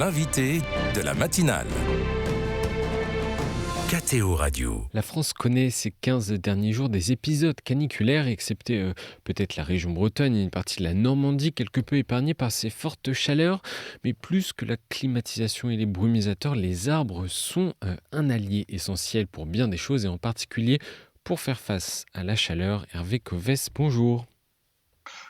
l'invité de la matinale. KTO Radio. La France connaît ces 15 derniers jours des épisodes caniculaires, excepté peut-être la région Bretonne et une partie de la Normandie, quelque peu épargnée par ces fortes chaleurs. Mais plus que la climatisation et les brumisateurs, les arbres sont un allié essentiel pour bien des choses et en particulier pour faire face à la chaleur. Hervé Covès, bonjour.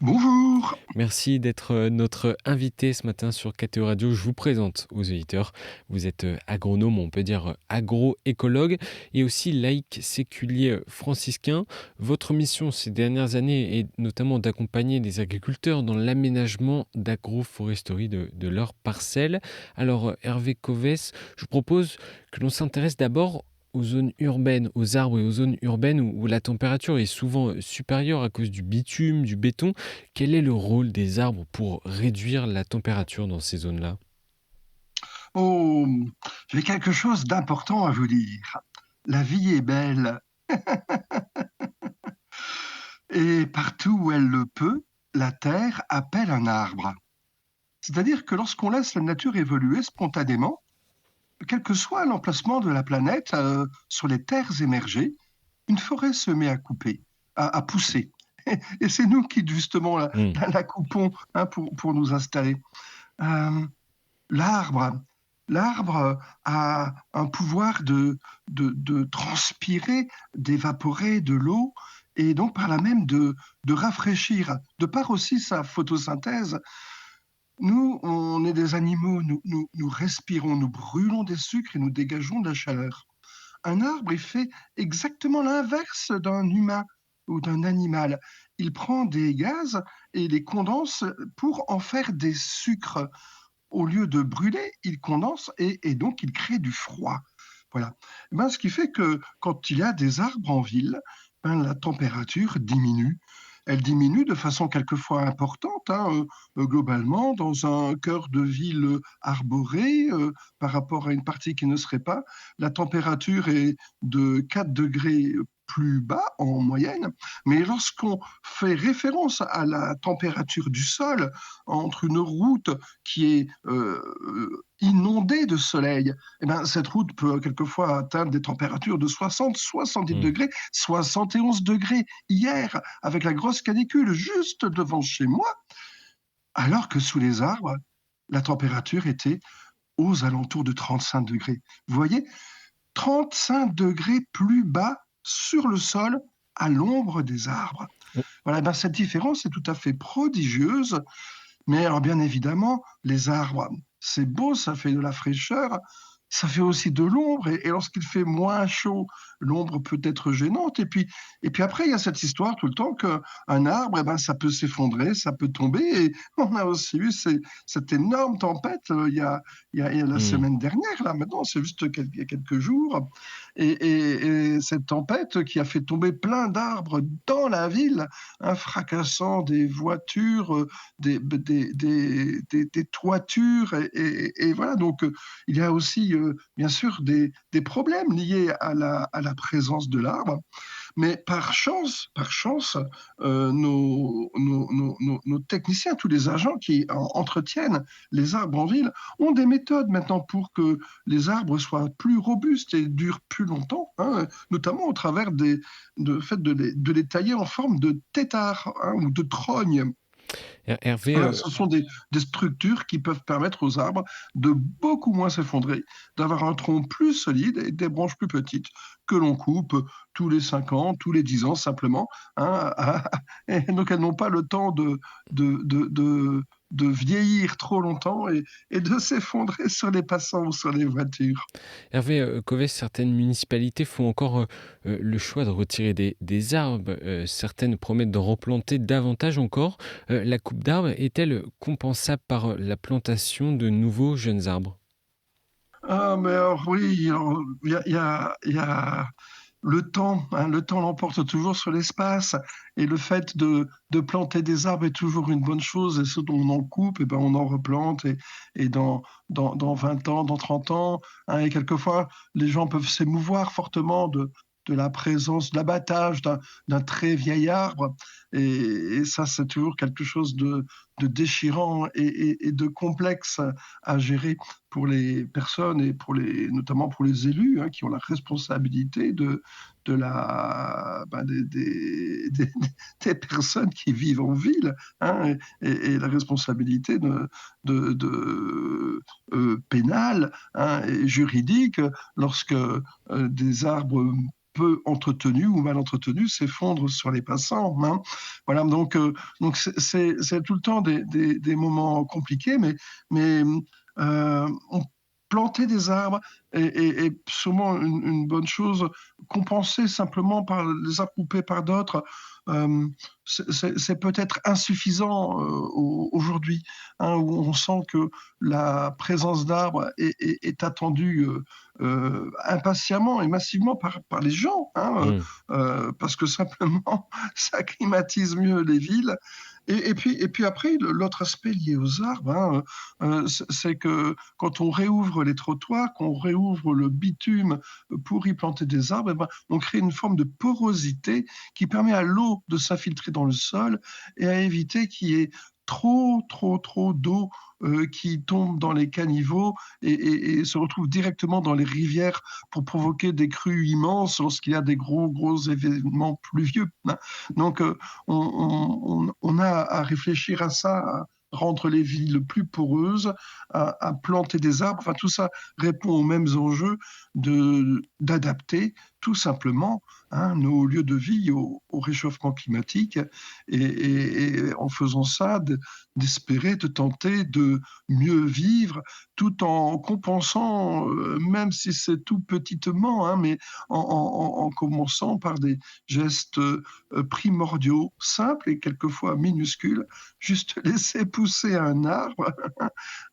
Bonjour. Merci d'être notre invité ce matin sur KTO Radio. Je vous présente aux auditeurs. Vous êtes agronome, on peut dire agroécologue et aussi laïc séculier franciscain. Votre mission ces dernières années est notamment d'accompagner les agriculteurs dans l'aménagement d'agroforesterie de leurs parcelles. Alors Hervé Covès, je vous propose que l'on s'intéresse d'abord aux zones urbaines, aux arbres et aux zones urbaines où la température est souvent supérieure à cause du bitume, du béton. Quel est le rôle des arbres pour réduire la température dans ces zones-là ? Oh, j'ai quelque chose d'important à vous dire. La vie est belle. Et partout où elle le peut, la terre appelle un arbre. C'est-à-dire que lorsqu'on laisse la nature évoluer spontanément, quel que soit l'emplacement de la planète, sur les terres émergées, une forêt se met à couper, à pousser. Et c'est nous qui, justement, la coupons pour nous installer. L'arbre a un pouvoir de transpirer, d'évaporer de l'eau, et donc par là même de rafraîchir. De par aussi sa photosynthèse, nous, on est des animaux, nous respirons, nous brûlons des sucres et nous dégageons de la chaleur. Un arbre, il fait exactement l'inverse d'un humain ou d'un animal. Il prend des gaz et les condense pour en faire des sucres. Au lieu de brûler, il condense et donc il crée du froid. Voilà. Ce qui fait que quand il y a des arbres en ville, la température diminue. Elle diminue de façon quelquefois importante, globalement, dans un cœur de ville arboré, par rapport à une partie qui ne serait pas. La température est de 4 degrés plus bas en moyenne, mais lorsqu'on fait référence à la température du sol, entre une route qui est inondée de soleil, cette route peut quelquefois atteindre des températures de 60, 70 degrés, 71 degrés hier, avec la grosse canicule juste devant chez moi, alors que sous les arbres, la température était aux alentours de 35 degrés. Vous voyez, 35 degrés plus bas sur le sol, à l'ombre des arbres. Voilà, cette différence est tout à fait prodigieuse, mais alors bien évidemment, les arbres, c'est beau, ça fait de la fraîcheur, ça fait aussi de l'ombre, et lorsqu'il fait moins chaud, l'ombre peut être gênante. Et puis après, il y a cette histoire tout le temps qu'un arbre, ça peut s'effondrer, ça peut tomber. Et on a aussi eu cette énorme tempête il y a la semaine dernière, là maintenant, c'est juste il y a quelques jours. Et cette tempête qui a fait tomber plein d'arbres dans la ville, fracassant des voitures, des toitures. Et voilà, donc il y a aussi bien sûr des problèmes liés à la présence de l'arbre, mais par chance, nos techniciens, tous les agents qui entretiennent les arbres en ville, ont des méthodes maintenant pour que les arbres soient plus robustes et durent plus longtemps, notamment au travers de les tailler en forme de tétard ou de trogne. Hervé, Ce sont des structures qui peuvent permettre aux arbres de beaucoup moins s'effondrer, d'avoir un tronc plus solide et des branches plus petites que l'on coupe tous les 5 ans, tous les 10 ans simplement. Et donc elles n'ont pas le temps de vieillir trop longtemps et de s'effondrer sur les passants ou sur les voitures. Hervé Covès, certaines municipalités font encore le choix de retirer des arbres. Certaines promettent d'en replanter davantage encore. La coupe d'arbres est-elle compensable par la plantation de nouveaux jeunes arbres ? Mais alors, oui, il y a le temps, le temps l'emporte toujours sur l'espace, et le fait de planter des arbres est toujours une bonne chose, et ce dont on en coupe, on en replante, et dans 20 ans, dans 30 ans, et quelquefois, les gens peuvent s'émouvoir fortement de de la présence, d'abattage d'un très vieil arbre. Et ça, c'est toujours quelque chose de déchirant et de complexe à gérer pour les personnes et notamment pour les élus, hein, qui ont la responsabilité des personnes qui vivent en ville, hein, et la responsabilité pénale, hein, et juridique lorsque des arbres peu entretenus ou mal entretenus s'effondrent sur les passants, hein. Voilà, donc c'est tout le temps des moments compliqués, mais planter des arbres est sûrement une bonne chose. Compenser simplement par les arbres coupés par d'autres, c'est peut-être insuffisant aujourd'hui, hein, où on sent que la présence d'arbres est attendue impatiemment et massivement par les gens, hein, Mmh. parce que simplement ça climatise mieux les villes. Et puis après, l'autre aspect lié aux arbres, hein, c'est que quand on réouvre les trottoirs, qu'on réouvre le bitume pour y planter des arbres, eh ben, on crée une forme de porosité qui permet à l'eau de s'infiltrer dans le sol et à éviter qu'il y ait trop d'eau qui tombe dans les caniveaux et se retrouve directement dans les rivières pour provoquer des crues immenses lorsqu'il y a des gros événements pluvieux, hein. Donc, on a à réfléchir à ça, à rendre les villes plus poreuses, à planter des arbres. Enfin, tout ça répond aux mêmes enjeux d'adapter tout simplement, hein, nos lieux de vie au réchauffement climatique et en faisant ça, d'espérer, de tenter de mieux vivre tout en compensant, même si c'est tout petitement, hein, mais en commençant par des gestes primordiaux, simples et quelquefois minuscules, juste laisser pousser un arbre,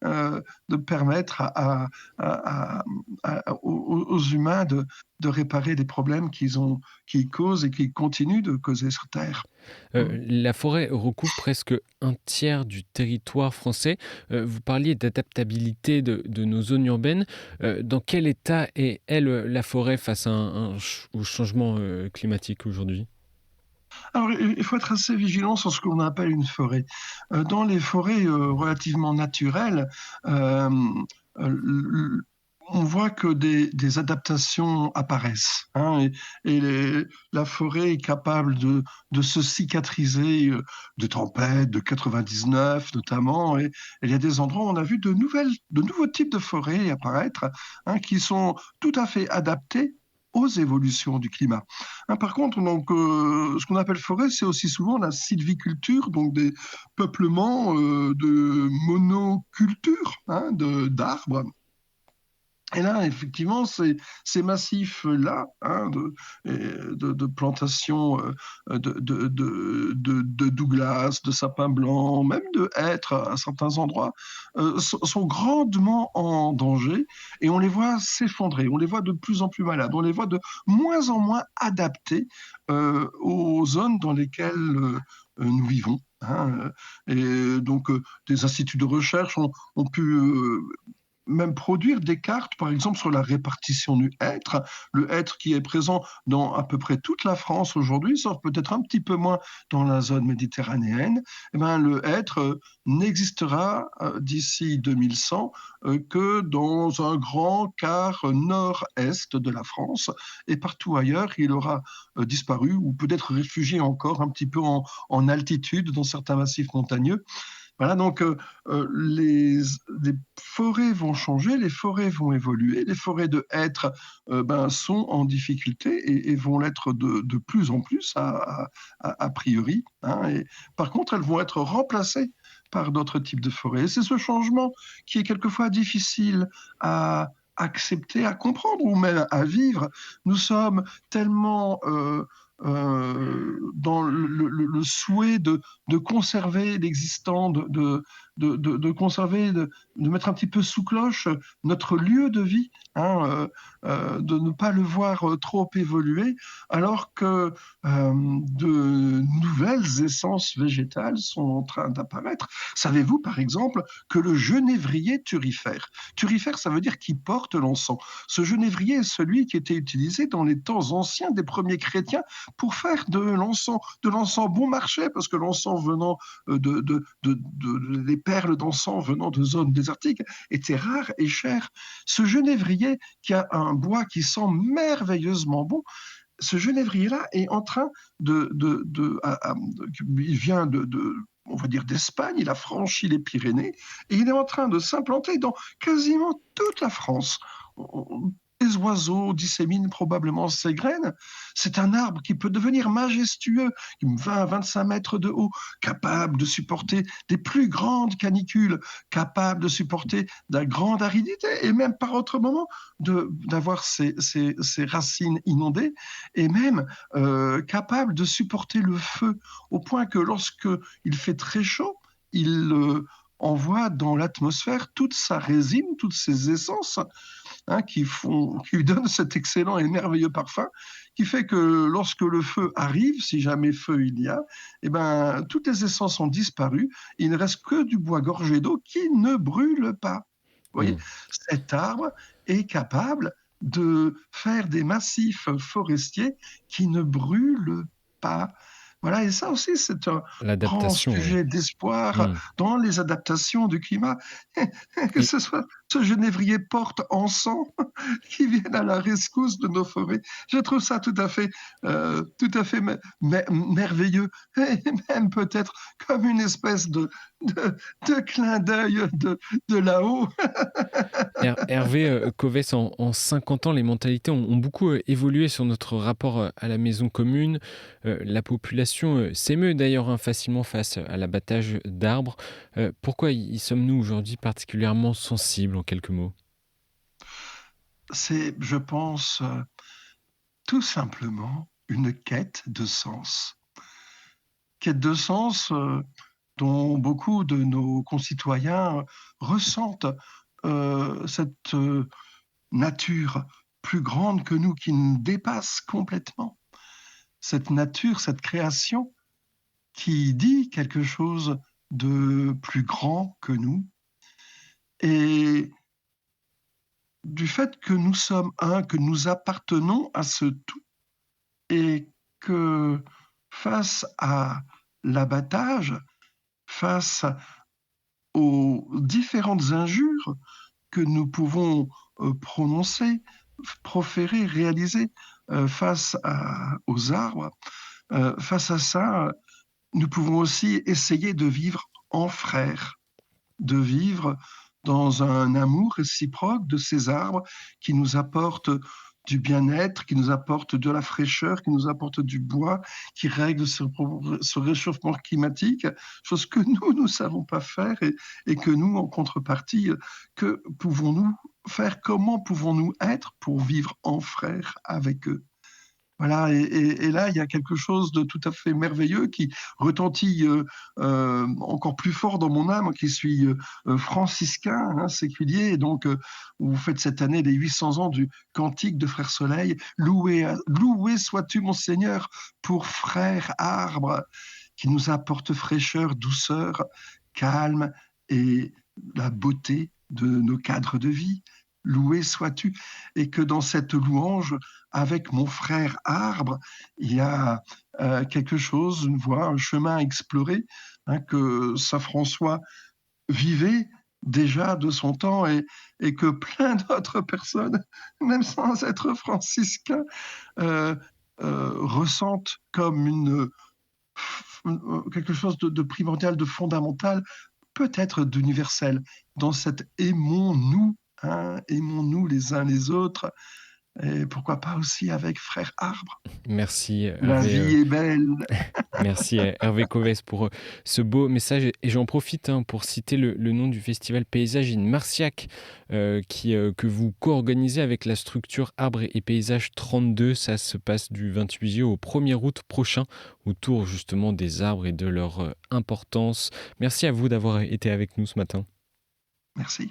de permettre aux humains de réparer des problèmes qu'ils causent et qu'ils continuent de causer sur Terre. Mm. La forêt recouvre presque un tiers du territoire français. Vous parliez d'adaptabilité de nos zones urbaines. Dans quel état est, elle, la forêt face à au changement climatique aujourd'hui? Alors, il faut être assez vigilant sur ce qu'on appelle une forêt. Dans les forêts relativement naturelles, euh, euh, on voit que des adaptations apparaissent, hein, la forêt est capable de se cicatriser de tempêtes, de 99 notamment, et il y a des endroits où on a vu de nouveaux types de forêts apparaître, hein, qui sont tout à fait adaptés aux évolutions du climat. Hein, par contre, donc, ce qu'on appelle forêt, c'est aussi souvent la sylviculture, donc des peuplements de monoculture, hein, d'arbres. Et là, effectivement, ces massifs-là, hein, de plantations de Douglas, de sapins blancs, même de hêtres à certains endroits, sont grandement en danger et on les voit s'effondrer, on les voit de plus en plus malades, on les voit de moins en moins adaptés aux zones dans lesquelles nous vivons, hein. Et donc, des instituts de recherche ont pu même produire des cartes, par exemple, sur la répartition du hêtre. Le hêtre qui est présent dans à peu près toute la France aujourd'hui, sauf peut-être un petit peu moins dans la zone méditerranéenne. Eh ben, le hêtre n'existera d'ici 2100 que dans un grand quart nord-est de la France. Et partout ailleurs, il aura disparu ou peut-être réfugié encore un petit peu en altitude dans certains massifs montagneux. Voilà, donc les forêts vont changer, les forêts vont évoluer, les forêts de hêtres sont en difficulté et vont l'être de plus en plus a priori, hein. Et, par contre, elles vont être remplacées par d'autres types de forêts. Et c'est ce changement qui est quelquefois difficile à accepter, à comprendre ou même à vivre. Nous sommes tellement dans le souhait de conserver l'existant, de conserver, de mettre un petit peu sous cloche notre lieu de vie, hein, de ne pas le voir trop évoluer, alors que de nouvelles essences végétales sont en train d'apparaître. Savez-vous, par exemple, que le genévrier turifère, ça veut dire qui porte l'encens. Ce genévrier est celui qui était utilisé dans les temps anciens des premiers chrétiens pour faire de l'encens bon marché, parce que l'encens venant les perles d'encens venant de zones désertiques étaient rares et chères. Ce genévrier qui a un bois qui sent merveilleusement bon, ce genévrier-là est en train il vient on va dire d'Espagne, il a franchi les Pyrénées et il est en train de s'implanter dans quasiment toute la France. Les oiseaux disséminent probablement ses graines. C'est un arbre qui peut devenir majestueux, 20 à 25 mètres de haut, capable de supporter des plus grandes canicules, capable de supporter de la grande aridité et même par autre moment d'avoir ses racines inondées et même capable de supporter le feu au point que lorsque il fait très chaud, il envoie dans l'atmosphère toute sa résine, toutes ses essences, hein, qui lui donnent cet excellent et merveilleux parfum, qui fait que lorsque le feu arrive, si jamais feu il y a, eh ben, toutes les essences ont disparu, il ne reste que du bois gorgé d'eau qui ne brûle pas. Vous voyez, Mm. cet arbre est capable de faire des massifs forestiers qui ne brûlent pas. Voilà, et ça aussi, c'est un grand L'adaptation, oui. sujet d'espoir Mm. dans les adaptations du climat. Que Et ce soit ce genévrier porte encens qui vienne à la rescousse de nos forêts. Je trouve ça tout à fait merveilleux et même peut-être comme une espèce de clin d'œil de là-haut. Hervé Covès, en 50 ans, les mentalités ont beaucoup évolué sur notre rapport à la maison commune. La population s'émeut d'ailleurs facilement face à l'abattage d'arbres. Pourquoi y sommes-nous aujourd'hui particulièrement sensibles, en quelques mots? C'est, je pense, tout simplement une quête de sens. Quête de sens dont beaucoup de nos concitoyens ressentent cette nature plus grande que nous, qui nous dépasse complètement. Cette nature, cette création qui dit quelque chose de plus grand que nous. Et du fait que nous sommes un, que nous appartenons à ce tout, et que face à l'abattage, face aux différentes injures que nous pouvons prononcer, proférer, réaliser aux arbres, face à ça, nous pouvons aussi essayer de vivre en frères, de vivre dans un amour réciproque de ces arbres qui nous apportent du bien-être, qui nous apportent de la fraîcheur, qui nous apportent du bois, qui règle ce réchauffement climatique, chose que nous ne savons pas faire et que nous, en contrepartie, que pouvons-nous faire, comment pouvons-nous être pour vivre en frères avec eux? Voilà, et là, il y a quelque chose de tout à fait merveilleux qui retentit encore plus fort dans mon âme, qui suis franciscain, hein, séculier, et donc vous faites cette année les 800 ans du Cantique de Frère Soleil. Loué sois-tu, mon Seigneur, pour frère arbre, qui nous apporte fraîcheur, douceur, calme et la beauté de nos cadres de vie. Loué sois-tu, et que dans cette louange, avec mon frère arbre, il y a quelque chose, une voie, un chemin à explorer, hein, que saint François vivait déjà de son temps et que plein d'autres personnes, même sans être franciscains, ressentent comme quelque chose de primordial, de fondamental, peut-être d'universel, dans cet aimons-nous, hein, aimons-nous les uns les autres, et pourquoi pas aussi avec frère arbre. Merci La Hervé. vie est belle. Merci Hervé Coves pour ce beau message. Et j'en profite pour citer le nom du festival Paysage in Marciac que vous co-organisez avec la structure Arbres et Paysages 32. Ça se passe du 28 juillet au 1er août prochain autour justement des arbres et de leur importance. Merci à vous d'avoir été avec nous ce matin. Merci.